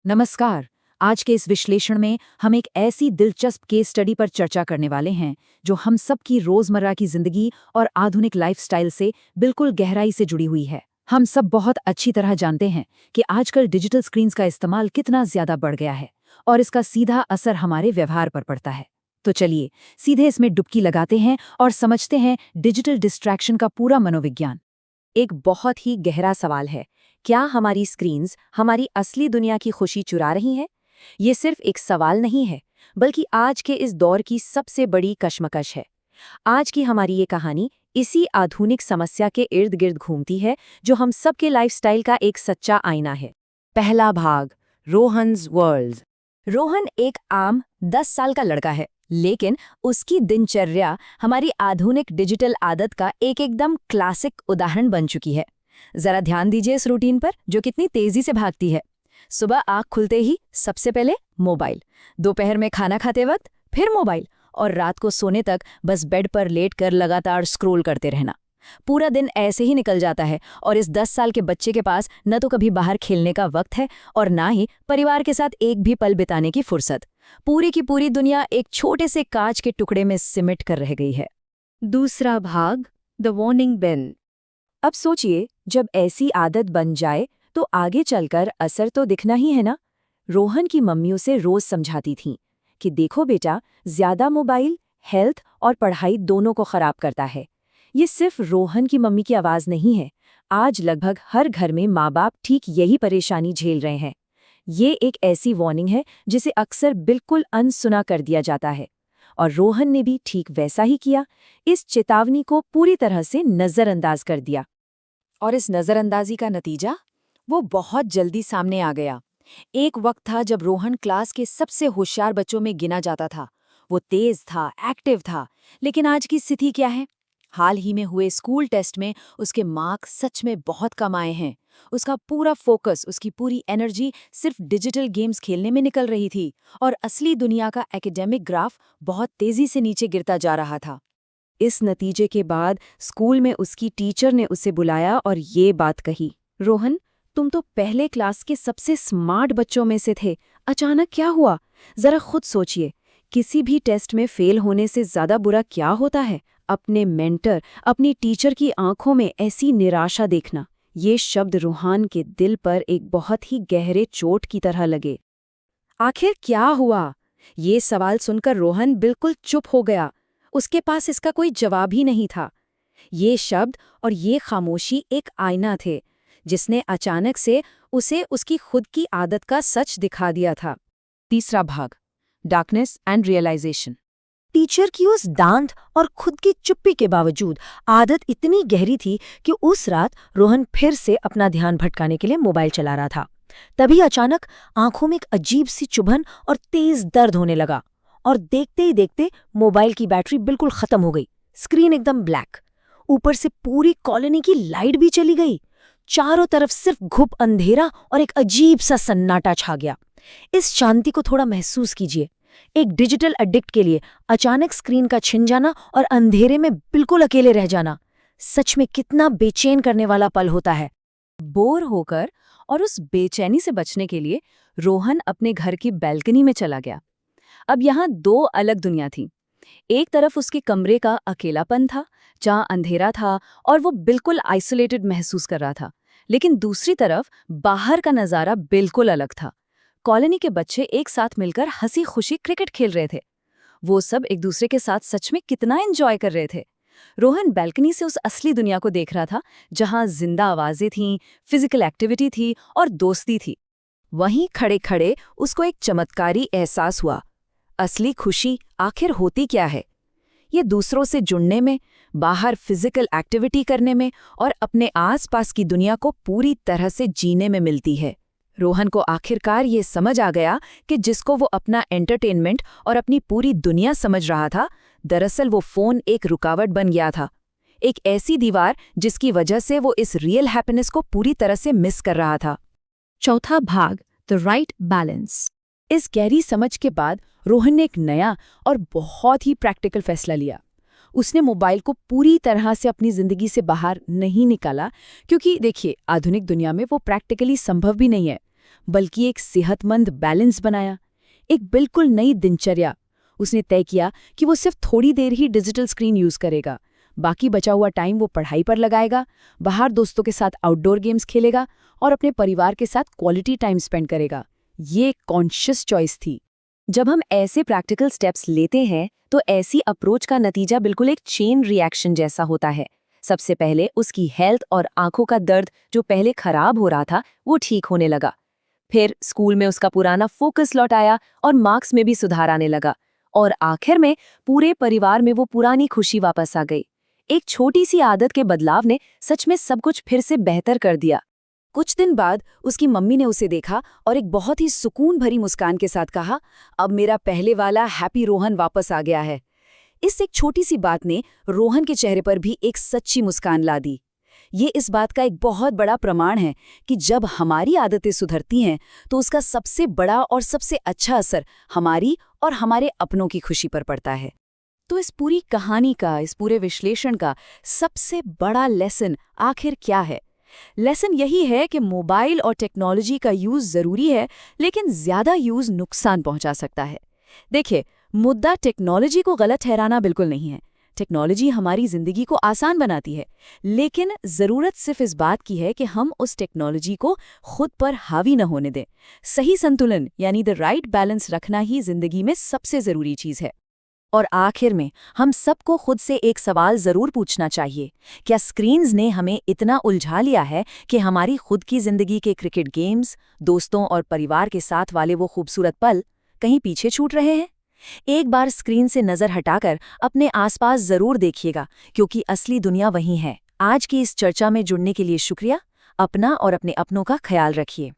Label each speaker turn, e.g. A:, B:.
A: नमस्कार। आज के इस विश्लेषण में हम एक ऐसी दिलचस्प केस स्टडी पर चर्चा करने वाले हैं जो हम सब की रोजमर्रा की जिंदगी और आधुनिक लाइफस्टाइल से बिल्कुल गहराई से जुड़ी हुई है। हम सब बहुत अच्छी तरह जानते हैं कि आजकल डिजिटल स्क्रीन्स का इस्तेमाल कितना ज्यादा बढ़ गया है और इसका सीधा असर हमारे व्यवहार पर पड़ता है। तो चलिए सीधे इसमें डुबकी लगाते हैं और समझते हैं डिजिटल डिस्ट्रैक्शन का पूरा मनोविज्ञान।
B: एक बहुत ही गहरा सवाल है, क्या हमारी स्क्रीन्स हमारी असली दुनिया की खुशी चुरा रही हैं? ये सिर्फ एक सवाल नहीं है, बल्कि आज के इस दौर की सबसे बड़ी कश्मकश है। आज की हमारी ये कहानी इसी आधुनिक समस्या के इर्द गिर्द घूमती है, जो हम सबके लाइफस्टाइल का एक सच्चा आईना है। पहला भाग, रोहन्स वर्ल्ड। रोहन एक आम 10 साल का लड़का है, लेकिन उसकी दिनचर्या हमारी आधुनिक डिजिटल आदत का एकदम क्लासिक उदाहरण बन चुकी है। जरा ध्यान दीजिए इस रूटीन पर, जो कितनी तेजी से भागती है। सुबह आँख खुलते ही सबसे पहले मोबाइल, दोपहर में खाना खाते वक्त फिर मोबाइल, और रात को सोने तक बस बेड पर लेटकर लगातार स्क्रॉल करते रहना। पूरा दिन ऐसे ही निकल जाता है, और इस 10 साल के बच्चे के पास न तो कभी बाहर खेलने का वक्त है और ना ही परिवार के साथ एक भी पल बिताने की फुर्सत। पूरी की पूरी दुनिया एक छोटे से कांच के टुकड़े में सिमट कर रह गई है। दूसरा भाग, द वार्निंग बेल। अब सोचिए, जब ऐसी आदत बन जाए तो आगे चलकर असर तो दिखना ही है ना। रोहन की मम्मी उसे रोज समझाती थीं कि देखो बेटा, ज्यादा मोबाइल हेल्थ और पढ़ाई दोनों को खराब करता है। ये सिर्फ रोहन की मम्मी की आवाज नहीं है, आज लगभग हर घर में माँ बाप ठीक यही परेशानी झेल रहे हैं। ये एक ऐसी वार्निंग है जिसे अक्सर बिल्कुल अनसुना कर दिया जाता है, और रोहन ने भी ठीक वैसा ही किया। इस चेतावनी को पूरी तरह से नजरअंदाज कर दिया। और इस नजरअंदाजी का नतीजा वो बहुत जल्दी सामने आ गया। एक वक्त था जब रोहन क्लास के सबसे होशियार बच्चों में गिना जाता था। वो तेज था, एक्टिव था, लेकिन आज की स्थिति क्या है? हाल ही में हुए स्कूल टेस्ट में उसके मार्क्स सच में बहुत कम आए हैं। उसका पूरा फोकस, उसकी पूरी एनर्जी सिर्फ डिजिटल गेम्स खेलने में निकल रही थी, और असली दुनिया का एकेडमिक ग्राफ बहुत तेजी से नीचे गिरता जा रहा था। इस नतीजे के बाद स्कूल में उसकी टीचर ने उसे बुलाया और ये बात कही, रोहन, तुम तो पहले क्लास के सबसे स्मार्ट बच्चों में से थे, अचानक क्या हुआ? जरा खुद सोचिए, किसी भी टेस्ट में फेल होने से ज्यादा बुरा क्या होता है? अपने मेंटर, अपनी टीचर की आंखों में ऐसी निराशा देखना। ये शब्द रोहन के दिल पर एक बहुत ही गहरे चोट की तरह लगे। आखिर क्या हुआ? ये सवाल सुनकर रोहन बिल्कुल चुप हो गया। उसके पास इसका कोई जवाब ही नहीं था। ये शब्द और ये खामोशी एक आईना थे, जिसने अचानक से उसे उसकी खुद की आदत का सच दिखा दिया था। तीसरा भाग, डार्कनेस एंड रियलाइजेशन। टीचर की उस डांट और खुद की चुप्पी के बावजूद आदत इतनी गहरी थी कि उस रात रोहन फिर से अपना ध्यान भटकाने के लिए मोबाइल चला रहा था। तभी अचानक आंखों में एक अजीब सी चुभन और तेज दर्द होने लगा, और देखते ही देखते मोबाइल की बैटरी बिल्कुल खत्म हो गई। स्क्रीन एकदम ब्लैक, ऊपर से पूरी कॉलोनी की लाइट भी चली गई। चारों तरफ सिर्फ घुप अंधेरा और एक अजीब सा सन्नाटा छा गया। इस शांति को थोड़ा महसूस कीजिए। एक डिजिटल एडिक्ट के लिए अचानक स्क्रीन का छिन जाना और अंधेरे में बिल्कुल अकेले रह जाना सच में कितना बेचैन करने वाला पल होता है। बोर होकर और उस बेचैनी से बचने के लिए रोहन अपने घर की बैल्कनी में चला गया। अब यहाँ दो अलग दुनिया थी। एक तरफ उसके कमरे का अकेलापन था, जहाँ अंधेरा था और वो बिल्कुल आइसोलेटेड महसूस कर रहा था, लेकिन दूसरी तरफ बाहर का नज़ारा बिल्कुल अलग था। कॉलोनी के बच्चे एक साथ मिलकर हंसी खुशी क्रिकेट खेल रहे थे। वो सब एक दूसरे के साथ सच में कितना एंजॉय कर रहे थे। रोहन बैल्कनी से उस असली दुनिया को देख रहा था, जहां जिंदा आवाजें थीं, फिजिकल एक्टिविटी थी और दोस्ती थी। वहीं खड़े खड़े उसको एक चमत्कारी एहसास हुआ। असली खुशी आखिर होती क्या है? ये दूसरों से जुड़ने में, बाहर फिजिकल एक्टिविटी करने में और अपने आसपास की दुनिया को पूरी तरह से जीने में मिलती है। रोहन को आखिरकार ये समझ आ गया कि जिसको वो अपना एंटरटेनमेंट और अपनी पूरी दुनिया समझ रहा था, दरअसल वो फोन एक रुकावट बन गया था, एक ऐसी दीवार जिसकी वजह से वो इस रियल हैप्पीनेस को पूरी तरह से मिस कर रहा था। चौथा भाग, द राइट बैलेंस। इस गहरी समझ के बाद रोहन ने एक नया और बहुत ही प्रैक्टिकल फैसला लिया। उसने मोबाइल को पूरी तरह से अपनी जिंदगी से बाहर नहीं निकाला, क्योंकि देखिए, आधुनिक दुनिया में वो प्रैक्टिकली संभव भी नहीं है। बल्कि एक सेहतमंद बैलेंस बनाया, एक बिल्कुल नई दिनचर्या। उसने तय किया कि वो सिर्फ थोड़ी देर ही डिजिटल स्क्रीन यूज करेगा, बाकी बचा हुआ टाइम वो पढ़ाई पर लगाएगा, बाहर दोस्तों के साथ आउटडोर गेम्स खेलेगा और अपने परिवार के साथ क्वालिटी टाइम स्पेंड करेगा। ये एक कॉन्शियस चॉइस थी। जब हम ऐसे प्रैक्टिकल स्टेप्स लेते हैं तो ऐसी अप्रोच का नतीजा बिल्कुल एक चेन रिएक्शन जैसा होता है। सबसे पहले उसकी हेल्थ और आंखों का दर्द जो पहले खराब हो रहा था वो ठीक होने लगा। फिर स्कूल में उसका पुराना फोकस लौट आया और मार्क्स में भी सुधार आने लगा। और आखिर में पूरे परिवार में वो पुरानी खुशी वापस आ गई। एक छोटी सी आदत के बदलाव ने सच में सब कुछ फिर से बेहतर कर दिया। कुछ दिन बाद उसकी मम्मी ने उसे देखा और एक बहुत ही सुकून भरी मुस्कान के साथ कहा, अब मेरा पहले वाला हैप्पी रोहन वापस आ गया है। इस एक छोटी सी बात ने रोहन के चेहरे पर भी एक सच्ची मुस्कान ला दी। ये इस बात का एक बहुत बड़ा प्रमाण है कि जब हमारी आदतें सुधरती हैं तो उसका सबसे बड़ा और सबसे अच्छा असर हमारी और हमारे अपनों की खुशी पर पड़ता है। तो इस पूरी कहानी का, इस पूरे विश्लेषण का सबसे बड़ा लेसन आखिर क्या है? लेसन यही है कि मोबाइल और टेक्नोलॉजी का यूज़ ज़रूरी है, लेकिन ज़्यादा यूज़ नुकसान पहुंचा सकता है। देखिए, मुद्दा टेक्नोलॉजी को गलत ठहराना बिल्कुल नहीं है। टेक्नोलॉजी हमारी ज़िंदगी को आसान बनाती है, लेकिन ज़रूरत सिर्फ इस बात की है कि हम उस टेक्नोलॉजी को खुद पर हावी न होने दें। सही संतुलन यानी द राइट बैलेंस रखना ही ज़िंदगी में सबसे ज़रूरी चीज़ है। और आखिर में हम सबको खुद से एक सवाल ज़रूर पूछना चाहिए, क्या स्क्रीन्स ने हमें इतना उलझा लिया है कि हमारी खुद की ज़िंदगी के क्रिकेट गेम्स, दोस्तों और परिवार के साथ वाले वो खूबसूरत पल कहीं पीछे छूट रहे हैं? एक बार स्क्रीन से नज़र हटाकर अपने आसपास ज़रूर देखिएगा, क्योंकि असली दुनिया वहीं है। आज की इस चर्चा में जुड़ने के लिए शुक्रिया। अपना और अपने अपनों का ख्याल रखिए।